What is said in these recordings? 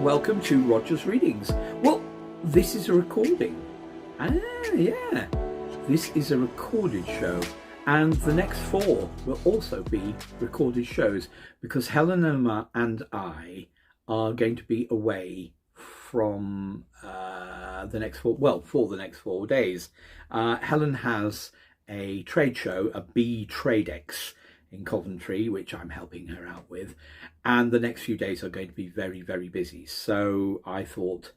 welcome to Roger's Readings. Well, this is a recording. Yeah. This is a recorded show. And the next 4 will also be recorded shows because Helena and I are going to be away from for the next 4 days. Helen has a trade show, a bee Tradex in Coventry, which I'm helping her out with. And the next few days are going to be very, very busy. So I thought,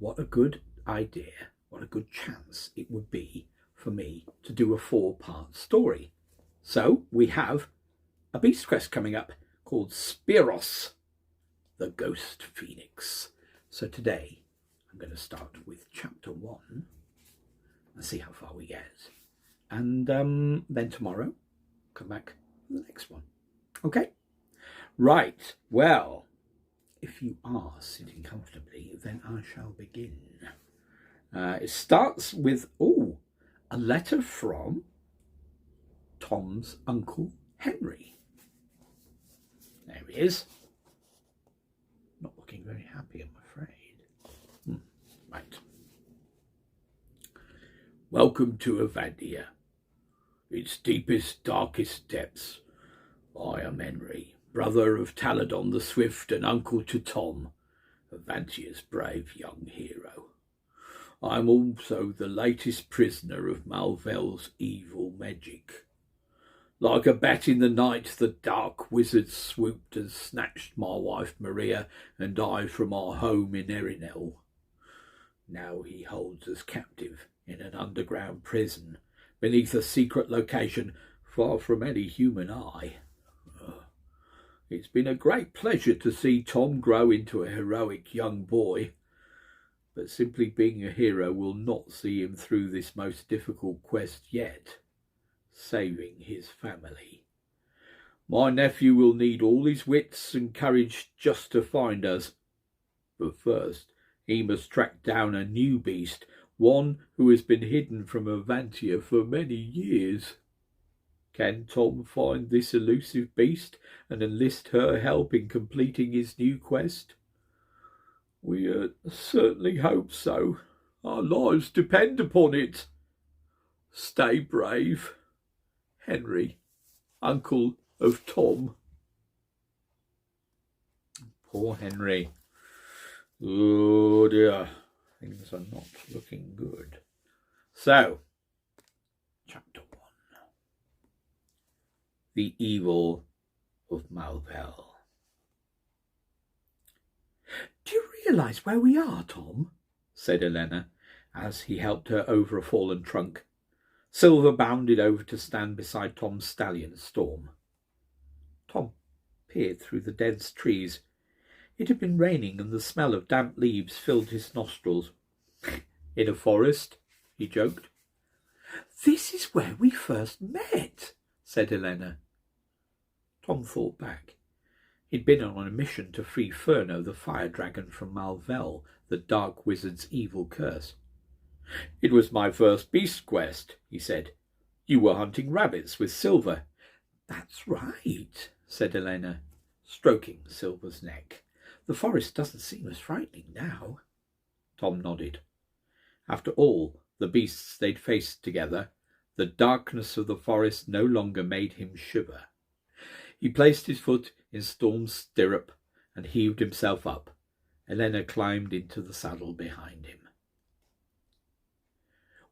what a good idea, what a good chance it would be for me to do a 4-part story. So we have a beast quest coming up called Spiros the Phoenix. So today I'm going to start with chapter 1 and see how far we get. And then tomorrow come back to the next one. Okay? Right. Well, if you are sitting comfortably, then I shall begin. It starts with, a letter from Tom's uncle Henry. There he is. Not looking very happy, I'm afraid. Right. Welcome to Avandia, its deepest, darkest depths. I am Henry, brother of Taladon the Swift and uncle to Tom, Avantia's brave young hero. I am also the latest prisoner of Malvel's evil magic. Like a bat in the night, the dark wizard swooped and snatched my wife Maria and I from our home in Erinel. Now he holds us captive in an underground prison beneath a secret location far from any human eye. It's been a great pleasure to see Tom grow into a heroic young boy, but simply being a hero will not see him through this most difficult quest yet, saving his family. My nephew will need all his wits and courage just to find us, but first he must track down a new beast, one who has been hidden from Avantia for many years. Can Tom find this elusive beast and enlist her help in completing his new quest? We certainly hope so. Our lives depend upon it. Stay brave. Henry, uncle of Tom. Poor Henry. Oh dear, things are not looking good. So, chapter 1. The Evil of Malvel. Do you realise where we are, Tom? Said Helena, as he helped her over a fallen trunk. Silver bounded over to stand beside Tom's stallion, Storm. Tom peered through the dense trees. It had been raining and the smell of damp leaves filled his nostrils. In a forest, he joked. This is where we first met, said Helena. Tom thought back. He'd been on a mission to free Furno, the fire dragon, from Malvel, the dark wizard's evil curse. It was my first beast quest, he said. You were hunting rabbits with Silver. That's right, said Helena, stroking Silver's neck. The forest doesn't seem as frightening now. Tom nodded. After all the beasts they'd faced together, the darkness of the forest no longer made him shiver. He placed his foot in Storm's stirrup and heaved himself up. Helena climbed into the saddle behind him.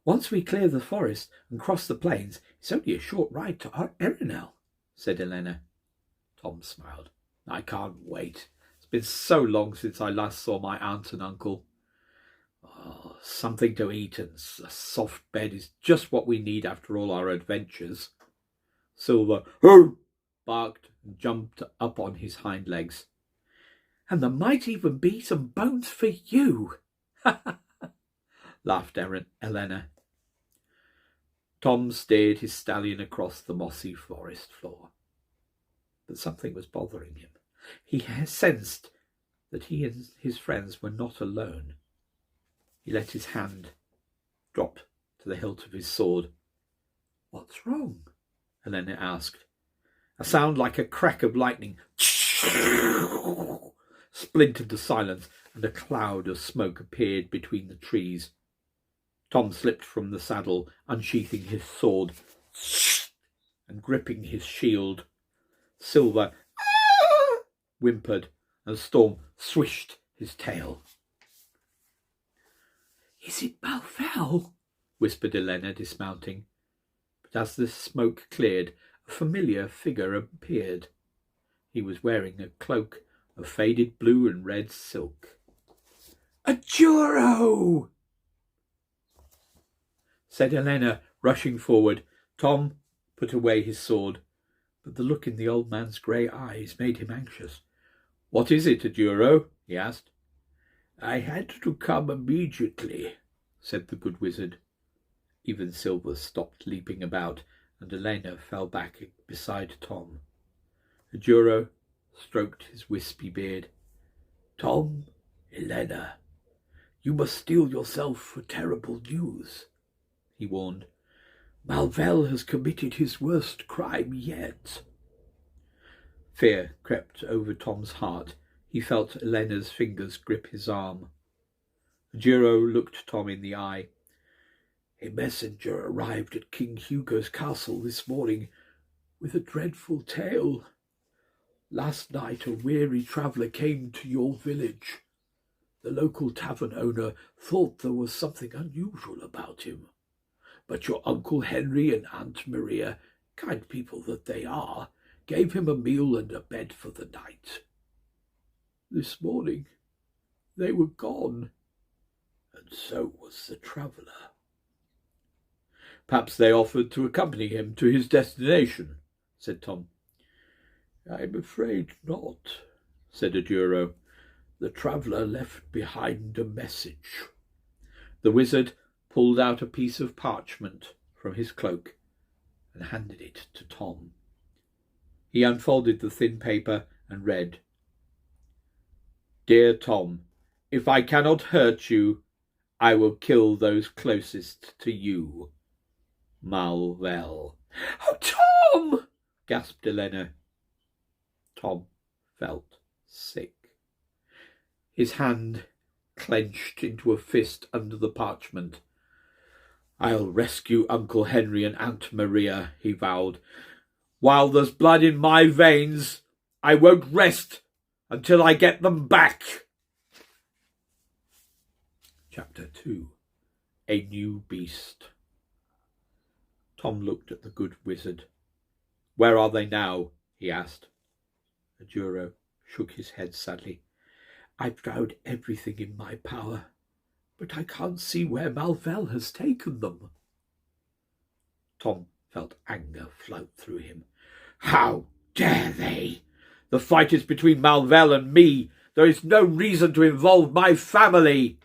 Once we clear the forest and cross the plains, it's only a short ride to Erinel, said Helena. Tom smiled. I can't wait. It's been so long since I last saw my aunt and uncle. Something to eat and a soft bed is just what we need after all our adventures. Silver barked and jumped up on his hind legs. And there might even be some bones for you, laughed Helena. Tom steered his stallion across the mossy forest floor. But something was bothering him. He sensed that he and his friends were not alone. He let his hand drop to the hilt of his sword. What's wrong? Helena asked. A sound like a crack of lightning splintered the silence and a cloud of smoke appeared between the trees. Tom slipped from the saddle, unsheathing his sword and gripping his shield. Silver whimpered, and Storm swished his tail. "Is it Malvel?" whispered Elena, dismounting. But as the smoke cleared, a familiar figure appeared. He was wearing a cloak of faded blue and red silk. "A Juro!" said Elena, rushing forward. Tom put away his sword, but the look in the old man's grey eyes made him anxious. "What is it, a Juro?" he asked. "I had to come immediately," said the good wizard. Even Silver stopped leaping about, and Elena fell back beside Tom. A Juro stroked his wispy beard. "Tom, Elena, you must steel yourself for terrible news," he warned. "Malvel has committed his worst crime yet." Fear crept over Tom's heart. He felt Elena's fingers grip his arm. Juro looked Tom in the eye. "A messenger arrived at King Hugo's castle this morning with a dreadful tale. Last night a weary traveller came to your village. The local tavern owner thought there was something unusual about him, but your Uncle Henry and Aunt Maria, kind people that they are, gave him a meal and a bed for the night. This morning they were gone, and so was the traveller." "Perhaps they offered to accompany him to his destination," said Tom. "I'm afraid not," said a Juro. "The traveller left behind a message." The wizard pulled out a piece of parchment from his cloak and handed it to Tom. He unfolded the thin paper and read, "Dear Tom, if I cannot hurt you, I will kill those closest to you. Malvel." "Oh, Tom!" gasped Elena. Tom felt sick. His hand clenched into a fist under the parchment. "I'll rescue Uncle Henry and Aunt Maria," he vowed. "While there's blood in my veins, I won't rest until I get them back." Chapter 2. A New Beast. Tom looked at the good wizard. "Where are they now?" he asked. The Juro shook his head sadly. "I've tried everything in my power, but I can't see where Malvel has taken them." Tom felt anger float through him. "How dare they? The fight is between Malvel and me. There is no reason to involve my family."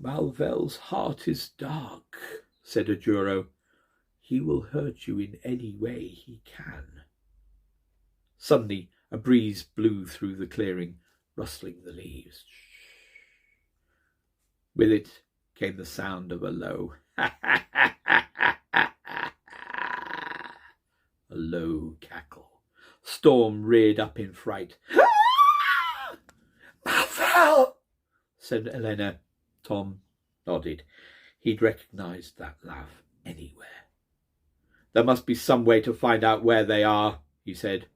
"Malvel's heart is dark," said a Juro. "He will hurt you in any way he can." Suddenly a breeze blew through the clearing, rustling the leaves. With it came the sound of a low a low cackle. Storm reared up in fright. "Malvel!" said Elena. Tom nodded. He'd recognized that laugh anywhere. "There must be some way to find out where they are," he said.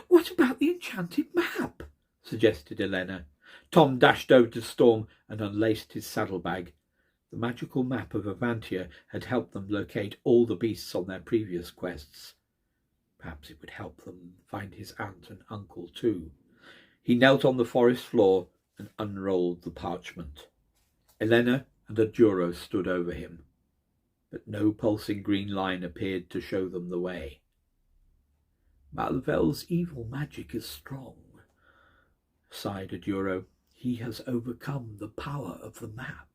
"What about the enchanted map?" suggested Elena. Tom dashed over to Storm and unlaced his saddlebag. The magical map of Avantia had helped them locate all the beasts on their previous quests. Perhaps it would help them find his aunt and uncle too. He knelt on the forest floor and unrolled the parchment. Elena and a Juro stood over him, but no pulsing green line appeared to show them the way. "Malvel's evil magic is strong," sighed a Juro. "He has overcome the power of the map."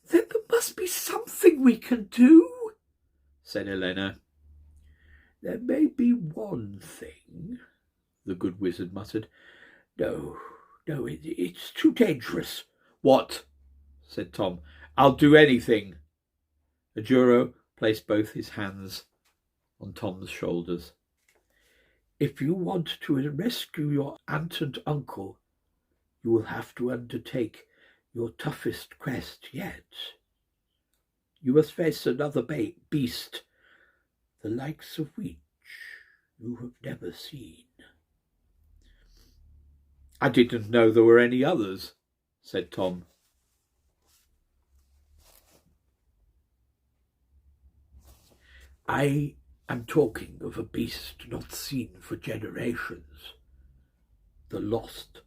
"Then there must be something we can do," said Elena. "There may be one thing," the good wizard muttered. No, it's too dangerous." "What?" said Tom. "I'll do anything." A Juro placed both his hands on Tom's shoulders. "If you want to rescue your aunt and uncle, you will have to undertake your toughest quest yet. You must face another beast, the likes of which you have never seen." "I didn't know there were any others," said Tom. "I am talking of a beast not seen for generations, the lost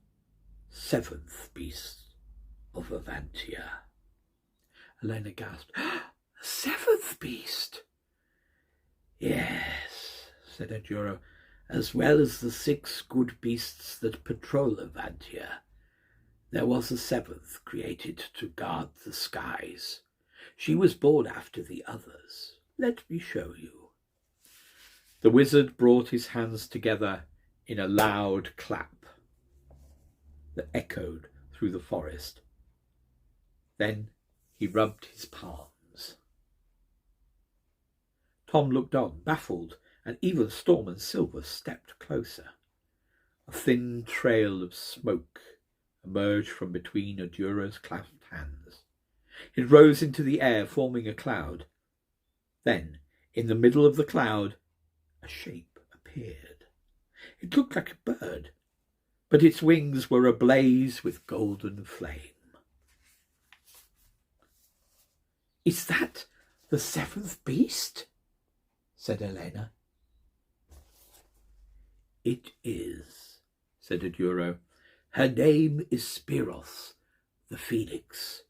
seventh beast of Avantia." Elena gasped. "Seventh beast?" "Yes," said Adjuro, "as well as the 6 good beasts that patrol Avantia. There was a 7th created to guard the skies. She was born after the others. Let me show you." The wizard brought his hands together in a loud clap that echoed through the forest. Then he rubbed his palms. Tom looked on, baffled, and even Storm and Silver stepped closer. A thin trail of smoke emerged from between Aduro's clasped hands. It rose into the air, forming a cloud. Then, in the middle of the cloud, a shape appeared. It looked like a bird, but its wings were ablaze with golden flame. "Is that the 7th beast?" said Elena. "It is," said Aduro. "Her name is Spiros the Phoenix.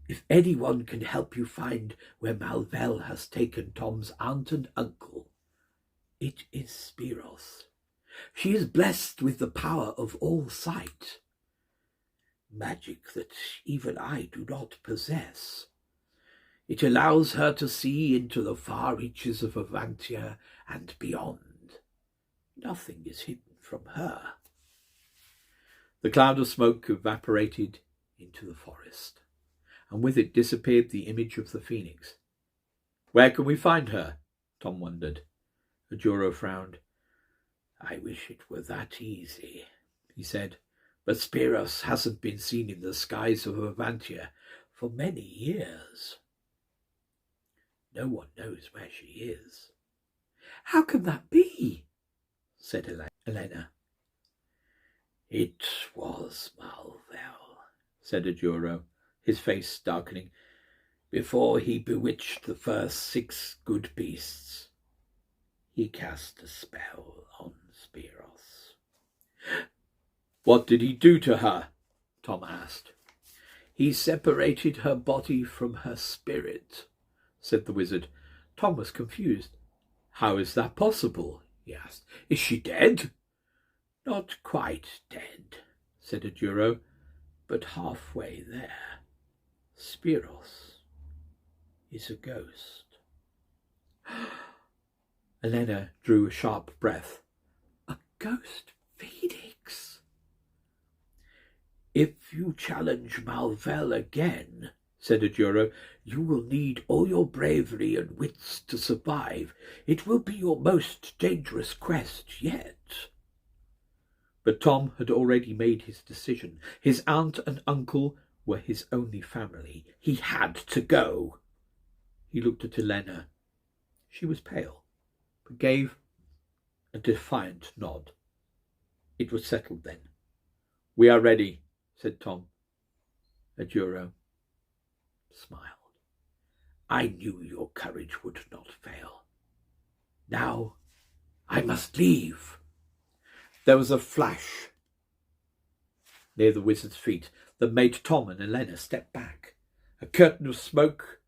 If anyone can help you find where Malvel has taken Tom's aunt and uncle, it is Spiros. She is blessed with the power of all sight, magic that even I do not possess. It allows her to see into the far reaches of Avantia and beyond. Nothing is hidden from her." The cloud of smoke evaporated into the forest, and with it disappeared the image of the phoenix. "Where can we find her?" Tom wondered. Adjuro frowned. "I wish it were that easy," he said, "but Spiros hasn't been seen in the skies of Avantia for many years. No one knows where she is." "How can that be?" said Elena. "It was Malvel," said Adjuro, his face darkening, "before he bewitched the first 6 good beasts. He cast a spell on Spiros." "What did he do to her?" Tom asked. "He separated her body from her spirit," said the wizard. Tom was confused. "How is that possible?" he asked. "Is she dead?" "Not quite dead," said Adjuro, "but halfway there. Spiros is a ghost." Elena drew a sharp breath. "A ghost phoenix?" "If you challenge Malvel again," said Adjuro, "you will need all your bravery and wits to survive. It will be your most dangerous quest yet." But Tom had already made his decision. His aunt and uncle were his only family. He had to go. He looked at Elena. She was pale, but gave a defiant nod. It was settled then. "We are ready," said Tom. Adjuro smiled. "I knew your courage would not fail. Now I must leave." There was a flash near the wizard's feet that made Tom and Elena step back. A curtain of smoke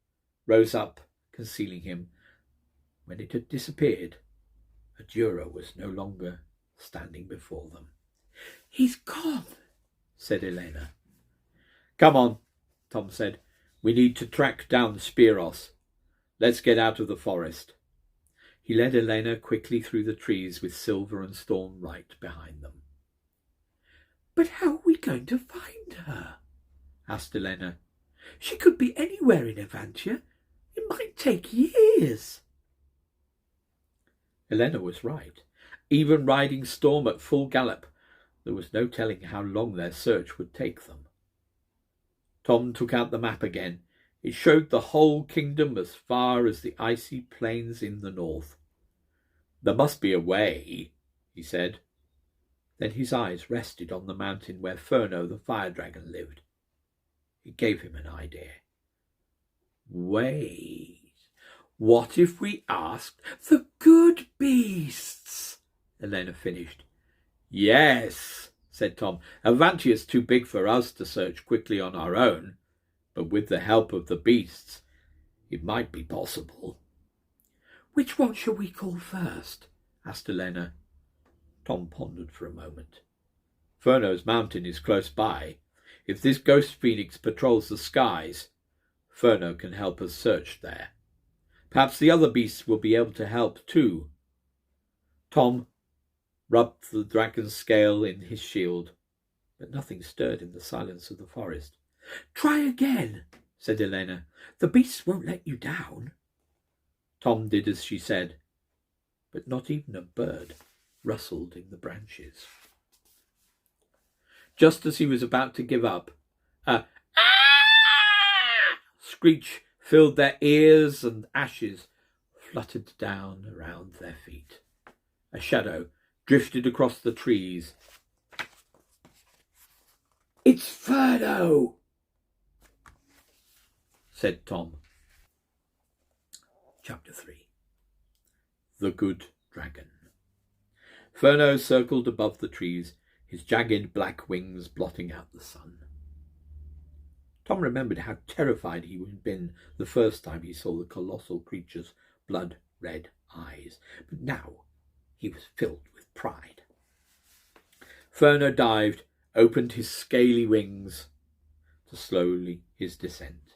rose up, concealing him. When it had disappeared, Adjuro was no longer standing before them. "He's gone," said Elena. "Come on," Tom said. "We need to track down Spiros. Let's get out of the forest." He led Elena quickly through the trees with Silver and Storm right behind them. "But how are we going to find her?" asked Elena. "She could be anywhere in Avantia. It might take years." Elena was right. Even riding Storm at full gallop, There was no telling how long their search would take them. Tom took out the map again. It showed the whole kingdom as far as the icy plains in the north. "There must be a way," he said. Then his eyes rested on the mountain where Furno the fire dragon lived. It gave him an idea. "Wait, what if we asked the good beasts?" Elena finished. "Yes," said Tom. "Avantia's too big for us to search quickly on our own, but with the help of the beasts, it might be possible." "Which one shall we call first?" asked Elena. Tom pondered for a moment. "Furno's mountain is close by. If this ghost phoenix patrols the skies, Furno can help us search there. Perhaps the other beasts will be able to help too." Tom rubbed the dragon's scale in his shield, but nothing stirred in the silence of the forest. "Try again," said Elena. "The beasts won't let you down." Tom did as she said, but not even a bird rustled in the branches. Just as he was about to give up, a screech filled their ears and ashes fluttered down around their feet. A shadow drifted across the trees. "It's Furno," said Tom. Chapter 3. The Good Dragon. Furno circled above the trees, his jagged black wings blotting out the sun. Tom remembered how terrified he had been the first time he saw the colossal creature's blood-red eyes, but now he was filled with pride. Furno dived, opened his scaly wings to slowly his descent.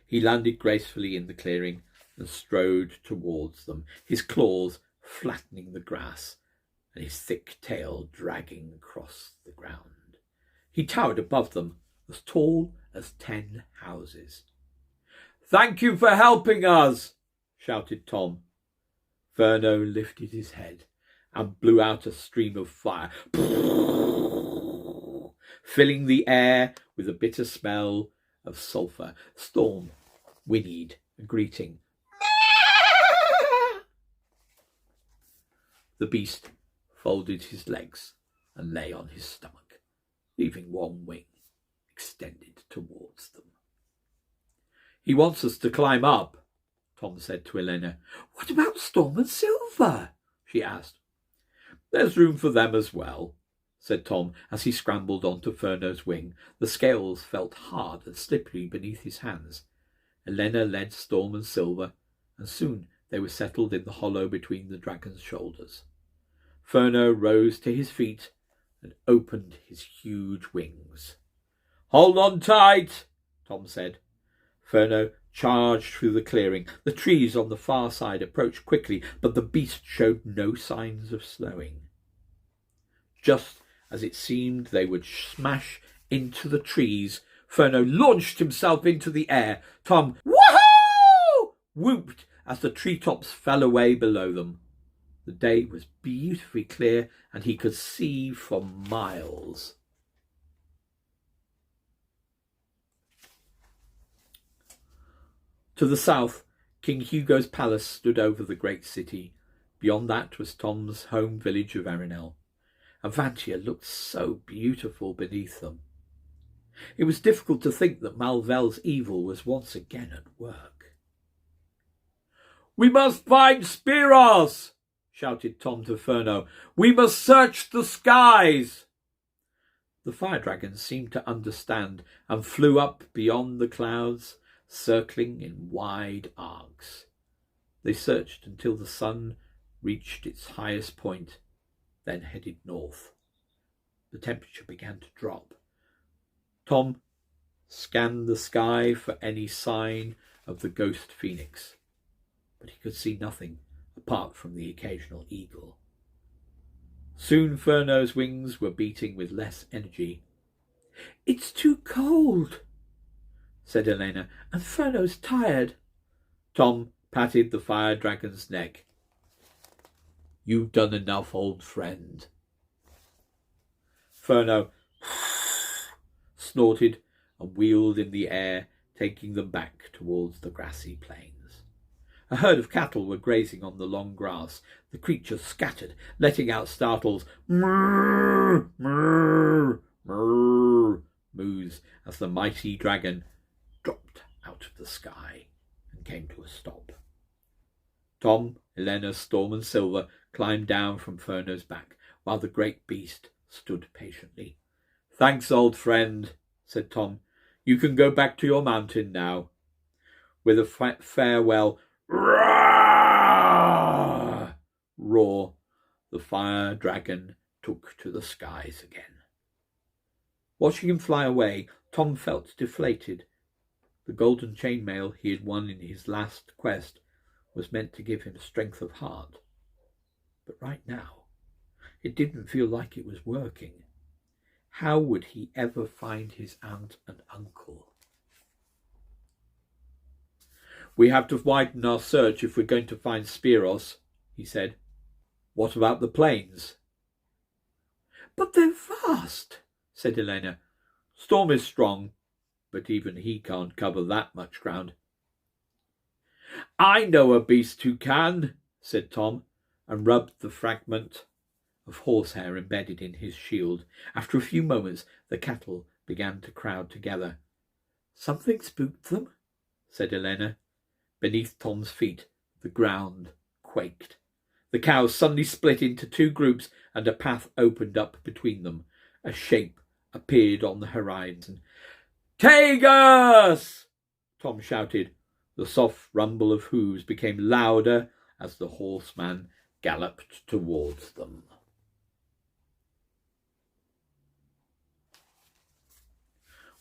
He landed gracefully in the clearing and strode towards them, his claws flattening the grass and his thick tail dragging across the ground. He towered above them, as tall as 10 houses. "Thank you for helping us," shouted Tom. Furno lifted his head and blew out a stream of fire, filling the air with a bitter smell of sulphur. Storm whinnied a greeting. The beast folded his legs and lay on his stomach, leaving one wing extended towards them. "He wants us to climb up," Tom said to Elena. "What about Storm and Silver?" she asked. "There's room for them as well," said Tom as he scrambled onto Furno's wing. The scales felt hard and slippery beneath his hands. Elena led Storm and Silver, and soon they were settled in the hollow between the dragon's shoulders. Furno rose to his feet and opened his huge wings. "Hold on tight," Tom said. Furno charged through the clearing. The trees on the far side approached quickly, but the beast showed no signs of slowing. Just as it seemed they would smash into the trees, Furno launched himself into the air. Tom "Woohoo!" whooped as the treetops fell away below them. The day was beautifully clear, and he could see for miles. To the south, King Hugo's palace stood over the great city. Beyond that was Tom's home village of Arenel. Avantia looked so beautiful beneath them. It was difficult to think that Malvel's evil was once again at work. "We must find Spiros!" shouted Tom to Furno. "We must search the skies!" The fire dragons seemed to understand and flew up beyond the clouds, circling in wide arcs. They searched until the sun reached its highest point, then headed north. The temperature began to drop. Tom scanned the sky for any sign of the ghost phoenix, but he could see nothing apart from the occasional eagle. Soon Furno's wings were beating with less energy. "It's too cold," said Elena, "and Furno's tired." Tom patted the fire dragon's neck. "You've done enough, old friend." Furno snorted and wheeled in the air, taking them back towards the grassy plains. A herd of cattle were grazing on the long grass. The creatures scattered, letting out startled "Mrrr, mrrr, mrrr" moos as the mighty dragon dropped out of the sky and came to a stop. Tom, Elena, Storm and Silver climbed down from Furno's back, while the great beast stood patiently. "Thanks, old friend," said Tom. "You can go back to your mountain now." With a farewell roar, the fire dragon took to the skies again. Watching him fly away, Tom felt deflated. The golden chainmail he had won in his last quest was meant to give him strength of heart. But right now, it didn't feel like it was working. How would he ever find his aunt and uncle? "We have to widen our search if we're going to find Spiros," he said. "What about the plains?" "But they're vast," said Elena. "Storm is strong, but even he can't cover that much ground." "I know a beast who can," said Tom, and rubbed the fragment of horsehair embedded in his shield. After a few moments, the cattle began to crowd together. "Something spooked them," said Elena. Beneath Tom's feet, the ground quaked. The cows suddenly split into two groups, and a path opened up between them. A shape appeared on the horizon. "Tagus!" Tom shouted. The soft rumble of hooves became louder as the horseman galloped towards them.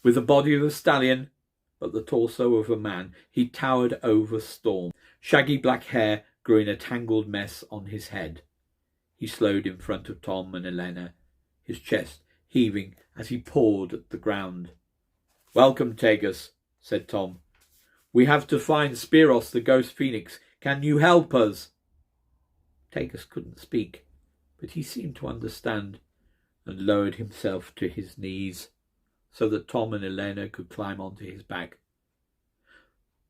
With the body of a stallion, but the torso of a man, he towered over Storm. Shaggy black hair grew in a tangled mess on his head. He slowed in front of Tom and Elena, his chest heaving as he pawed at the ground. "Welcome, Tagus," said Tom. "We have to find Spiros the Ghost Phoenix. Can you help us?" Tagus couldn't speak, but he seemed to understand, and lowered himself to his knees so that Tom and Elena could climb onto his back.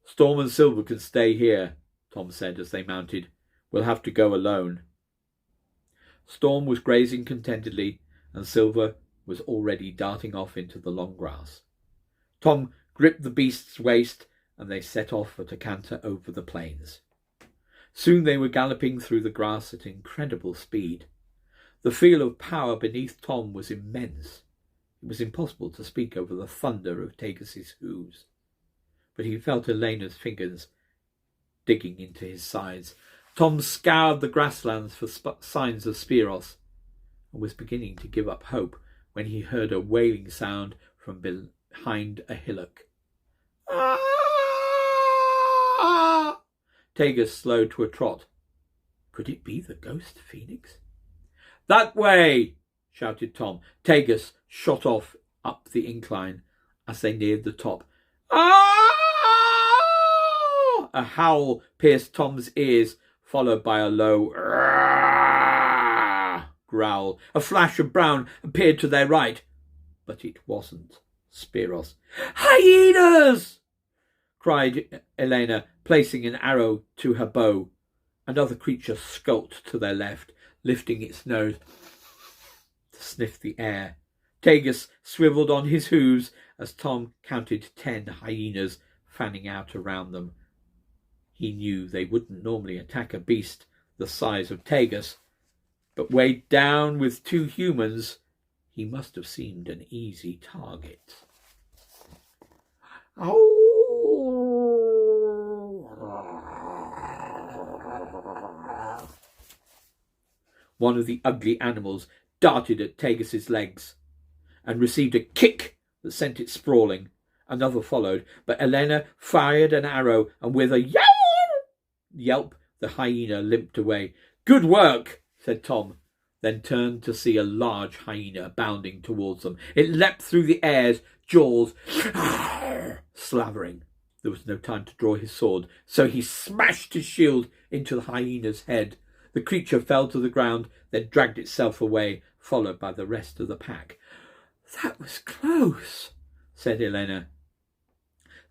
"Storm and Silver can stay here," Tom said as they mounted. "We'll have to go alone." Storm was grazing contentedly, and Silver was already darting off into the long grass. Tom gripped the beast's waist, and they set off at a canter over the plains. Soon they were galloping through the grass at incredible speed. The feel of power beneath Tom was immense. It was impossible to speak over the thunder of Tagus's hooves, but he felt Elena's fingers digging into his sides. Tom scoured the grasslands for signs of Spiros, and was beginning to give up hope when he heard a wailing sound from behind a hillock. "Ah!" Tagus slowed to a trot. Could it be the ghost phoenix? "That way!" shouted Tom. Tagus shot off up the incline as they neared the top. "Ah!" A howl pierced Tom's ears, followed by a low growl. A flash of brown appeared to their right, but it wasn't Spiros. "Hyenas!" cried Elena, placing an arrow to her bow. Another creature skulked to their left, lifting its nose to sniff the air. Tagus swiveled on his hooves as Tom counted 10 hyenas fanning out around them. He knew they wouldn't normally attack a beast the size of Tagus, but weighed down with 2 humans, he must have seemed an easy target. One of the ugly animals darted at Tagus's legs and received a kick that sent it sprawling. Another followed, but Elena fired an arrow, and with a yelp, the hyena limped away. "Good work," said Tom, then turned to see a large hyena bounding towards them. It leapt through the air, jaws slavering. There was no time to draw his sword, so he smashed his shield into the hyena's head. The creature fell to the ground, then dragged itself away, followed by the rest of the pack. That was close, said Elena.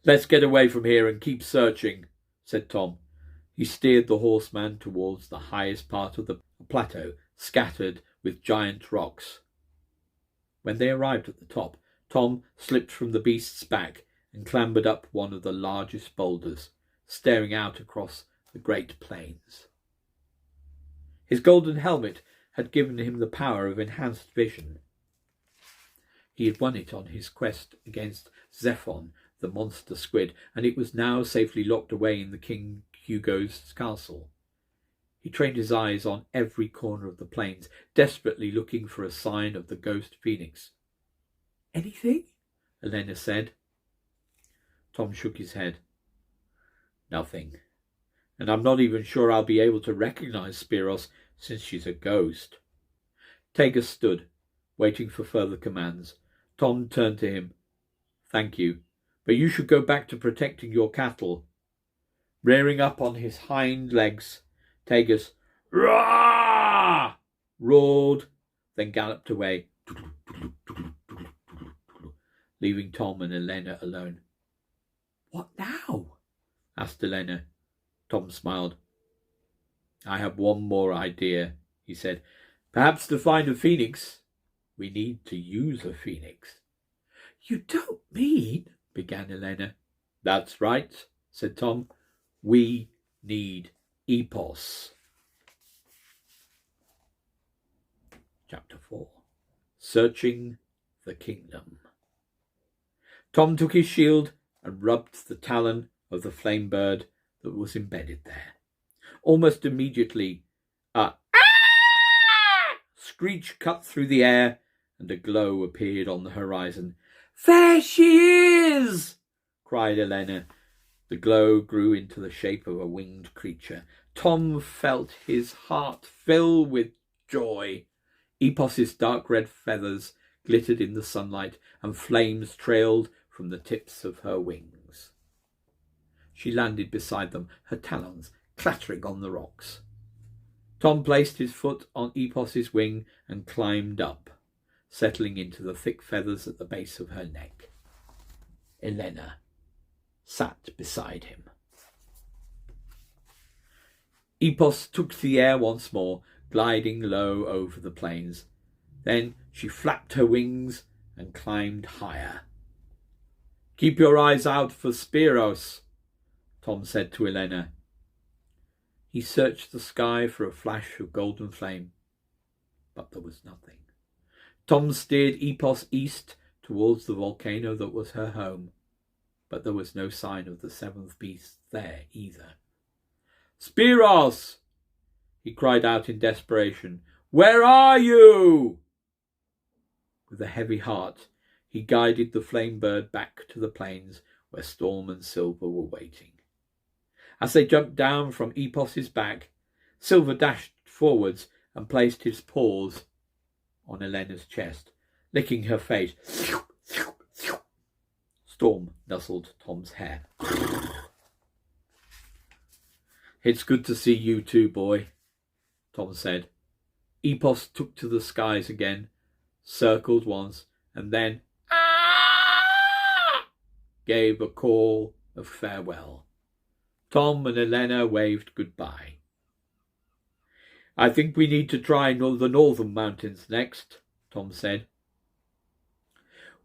Let's get away from here and keep searching, said Tom. He steered the horseman towards the highest part of the plateau, scattered with giant rocks. When they arrived at the top, Tom slipped from the beast's back and clambered up one of the largest boulders, staring out across the great plains. His golden helmet had given him the power of enhanced vision. He had won it on his quest against Zephon, the monster squid, and it was now safely locked away in the King Hugo's castle. He trained his eyes on every corner of the plains, desperately looking for a sign of the ghost phoenix. Anything? Elena said. Tom shook his head. Nothing. And I'm not even sure I'll be able to recognize Spiros since she's a ghost. Tagus stood, waiting for further commands. Tom turned to him. Thank you, but you should go back to protecting your cattle. Rearing up on his hind legs, Tagus "Rah!" roared, then galloped away, leaving Tom and Elena alone. What now? Asked Elena. Tom smiled. I have one more idea, he said. Perhaps to find a phoenix, we need to use a phoenix. You don't mean, began Elena. That's right, said Tom. We need Epos. Chapter 4. Searching the Kingdom. Tom took his shield and rubbed the talon of the flame bird that was embedded there. Almost immediately, a screech cut through the air and a glow appeared on the horizon. There she is! Cried Elena. The glow grew into the shape of a winged creature. Tom felt his heart fill with joy. Epos's dark red feathers glittered in the sunlight, and flames trailed from the tips of her wings. She landed beside them, her talons clattering on the rocks. Tom placed his foot on Epos's wing and climbed up, settling into the thick feathers at the base of her neck. Elena sat beside him. Epos took to the air once more, gliding low over the plains. Then she flapped her wings and climbed higher. Keep your eyes out for Spiros, Tom said to Elena. He searched the sky for a flash of golden flame, but there was nothing. Tom steered Epos east towards the volcano that was her home, but there was no sign of the seventh beast there either. Spiros! He cried out in desperation. Where are you? With a heavy heart, he guided the flame bird back to the plains where Storm and Silver were waiting. As they jumped down from Epos's back, Silver dashed forwards and placed his paws on Elena's chest, licking her face. Storm nuzzled Tom's hair. It's good to see you too, boy, Tom said. Epos took to the skies again, circled once, and then gave a call of farewell. Tom and Elena waved goodbye. I think we need to try the northern mountains next, Tom said.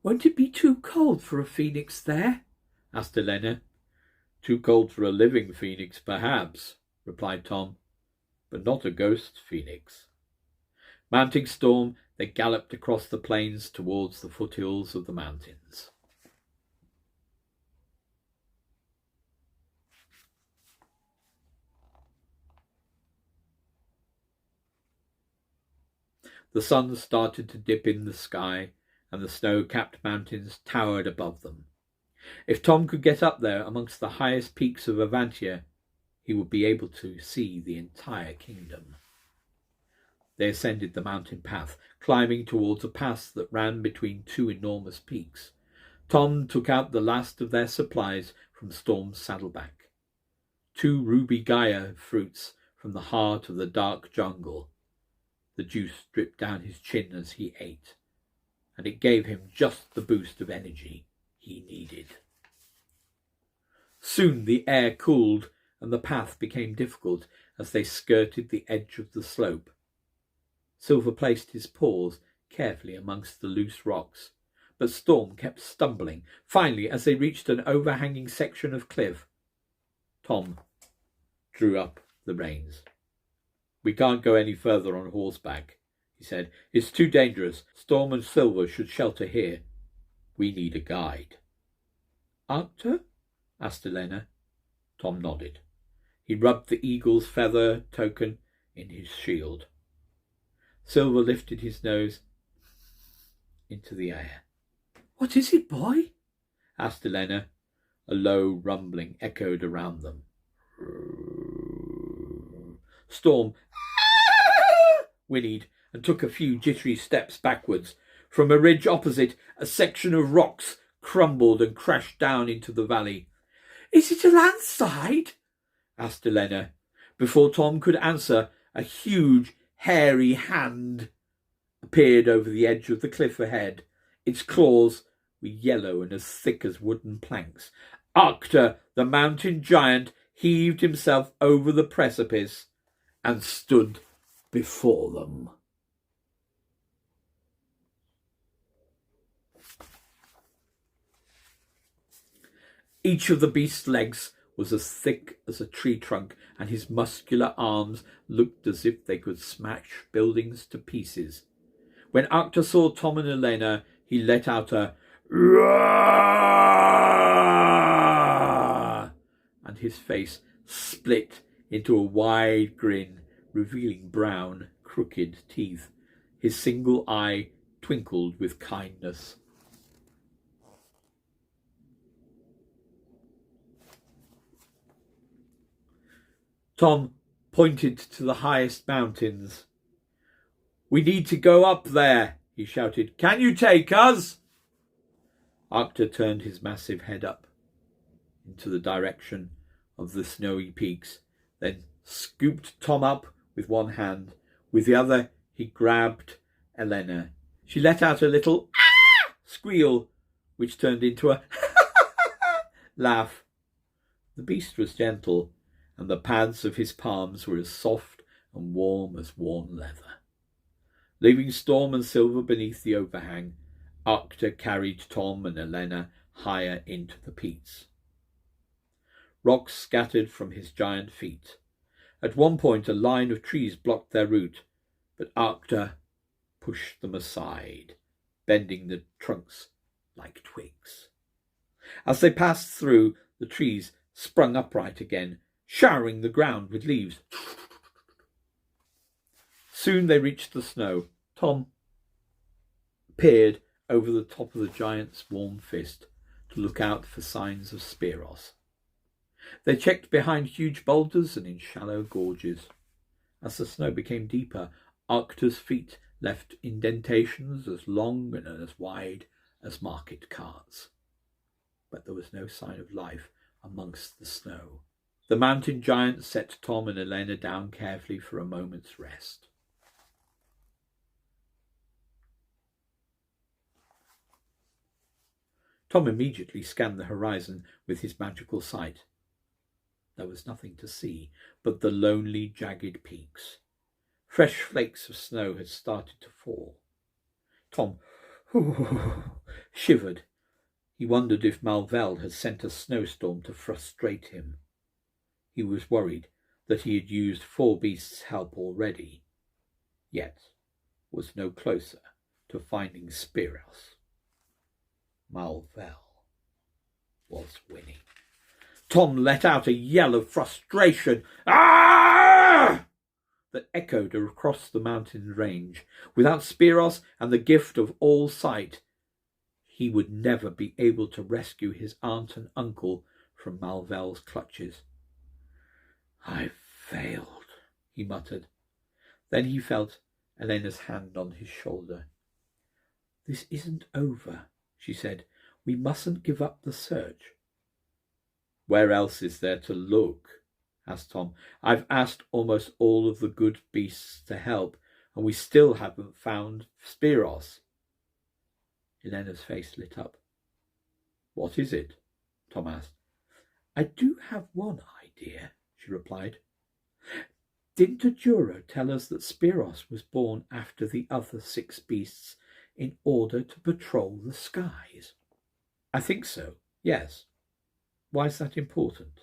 Won't it be too cold for a phoenix there? Asked Elena. Too cold for a living phoenix, perhaps, replied Tom, but not a ghost phoenix. Mounting Storm, they galloped across the plains towards the foothills of the mountains. The sun started to dip in the sky, and the snow-capped mountains towered above them. If Tom could get up there amongst the highest peaks of Avantia, he would be able to see the entire kingdom. They ascended the mountain path, climbing towards a pass that ran between two enormous peaks. Tom took out the last of their supplies from Storm's saddlebag. 2 ruby Gaia fruits from the heart of the dark jungle. The juice dripped down his chin as he ate, and it gave him just the boost of energy he needed. Soon the air cooled and the path became difficult as they skirted the edge of the slope. Silver placed his paws carefully amongst the loose rocks, but Storm kept stumbling. Finally, as they reached an overhanging section of cliff, Tom drew up the reins. "We can't go any further on horseback," he said. "It's too dangerous. Storm and Silver should shelter here. We need a guide." "Arctur?" asked Elena. Tom nodded. He rubbed the eagle's feather token in his shield. Silver lifted his nose into the air. "What is it, boy?" asked Elena. A low rumbling echoed around them. Storm whinnied and took a few jittery steps backwards. From a ridge opposite, a section of rocks crumbled and crashed down into the valley. "Is it a landslide?" asked Elena. Before Tom could answer, a huge, hairy hand appeared over the edge of the cliff ahead. Its claws were yellow and as thick as wooden planks. Arctur, the mountain giant, heaved himself over the precipice and stood before them. Each of the beast's legs was as thick as a tree trunk, and his muscular arms looked as if they could smash buildings to pieces. When Arctur saw Tom and Elena, he let out a roar, and his face split into a wide grin, revealing brown, crooked teeth. His single eye twinkled with kindness. Tom pointed to the highest mountains. "We need to go up there," he shouted. "Can you take us?" Arctur turned his massive head up into the direction of the snowy peaks, then scooped Tom up with one hand. With the other, he grabbed Elena. She let out a little squeal, which turned into a laugh. The beast was gentle, and the pads of his palms were as soft and warm as worn leather. Leaving Storm and Silver beneath the overhang, Arctur carried Tom and Elena higher into the peaks. Rocks scattered from his giant feet. At one point a line of trees blocked their route, but Arctur pushed them aside, bending the trunks like twigs. As they passed through, the trees sprung upright again, showering the ground with leaves. Soon they reached the snow. Tom peered over the top of the giant's warm fist to look out for signs of Spiros. They checked behind huge boulders and in shallow gorges. As the snow became deeper, Arctur's feet left indentations as long and as wide as market carts. But there was no sign of life amongst the snow. The mountain giant set Tom and Elena down carefully for a moment's rest. Tom immediately scanned the horizon with his magical sight. There was nothing to see but the lonely, jagged peaks. Fresh flakes of snow had started to fall. Tom shivered. He wondered if Malvel had sent a snowstorm to frustrate him. He was worried that he had used 4 beasts' help already, yet was no closer to finding Spiros. Malvel was winning. Tom let out a yell of frustration that echoed across the mountain range. Without Spiros and the gift of all sight, he would never be able to rescue his aunt and uncle from Malvel's clutches. "I've failed," he muttered. Then he felt Elena's hand on his shoulder. "This isn't over," she said. "We mustn't give up the search." "Where else is there to look?" asked Tom. "I've asked almost all of the good beasts to help, and we still haven't found Spiros." Elena's face lit up. What is it? Tom asked. I do have one idea, she replied. Didn't Ajuro tell us that Spiros was born after the other 6 beasts in order to patrol the skies? I think so, yes. Why is that important?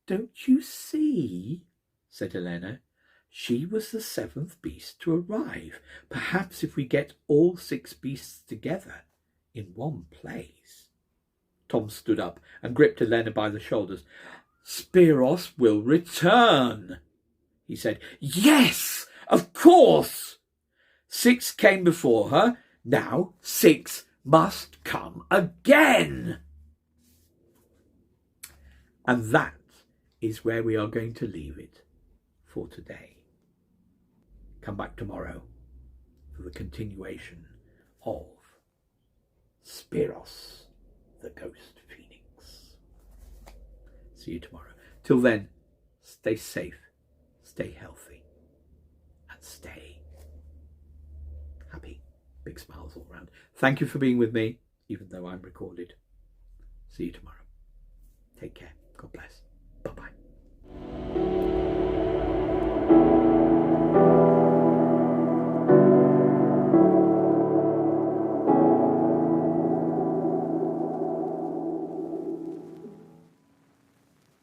Don't you see? Said Elena. She was the 7th beast to arrive. Perhaps if we get all 6 beasts together in one place. Tom stood up and gripped Elena by the shoulders. Spiros will return, he said. Yes, of course. 6 came before her. Now 6 must come again. And that is where we are going to leave it for today. Come back tomorrow for the continuation of Spiros the Ghost Phoenix. See you tomorrow. Till then, stay safe, stay healthy, and stay happy. Big smiles all around. Thank you for being with me, even though I'm recorded. See you tomorrow. Take care. God bless.